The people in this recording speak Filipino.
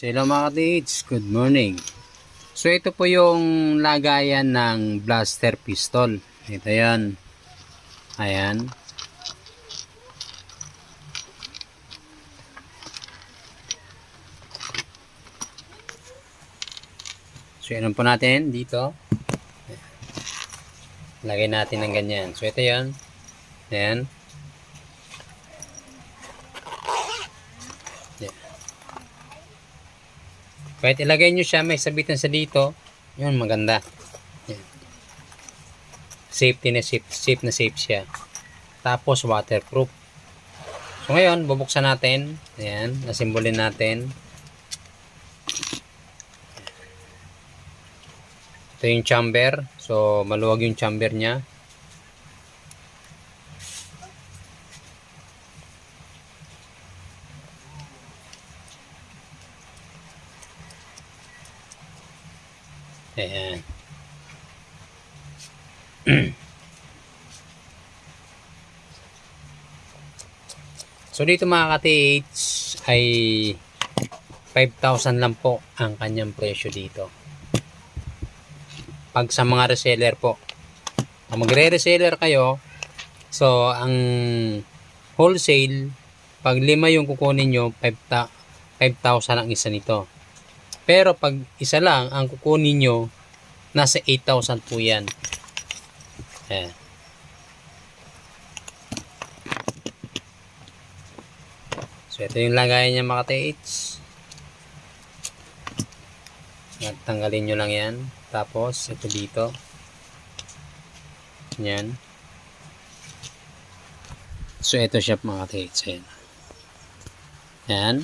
So hello mga katids, good morning. So ito po yung lagayan ng blaster pistol. Ito yan. Ayan. So yan po natin dito. Lagay natin ng ganyan. So ito yan. Ayan. Kahit ilagay nyo siya, may sabitan sa dito. Yun, maganda. Yan. Safety na safe siya. Tapos waterproof. So ngayon, bubuksan natin. Ayan, nasimbolin natin. Ito yung chamber. So maluwag yung chamber niya. Ayan. So dito mga ka-TH ay 5,000 lang po ang kanyang presyo dito. Pag sa mga reseller po. Kung magre-reseller kayo, so ang wholesale, pag 5 yung kukunin nyo, 5,000 ang isa nito. Pero pag isa lang ang kukunin nyo, nasa 8,000 po yan. Ayan. So ito yung lagayan niya mga ka-TH. At tanggalin nyo lang yan. Tapos ito dito. Yan. So ito siya mga ka-TH. Ayan. Yan.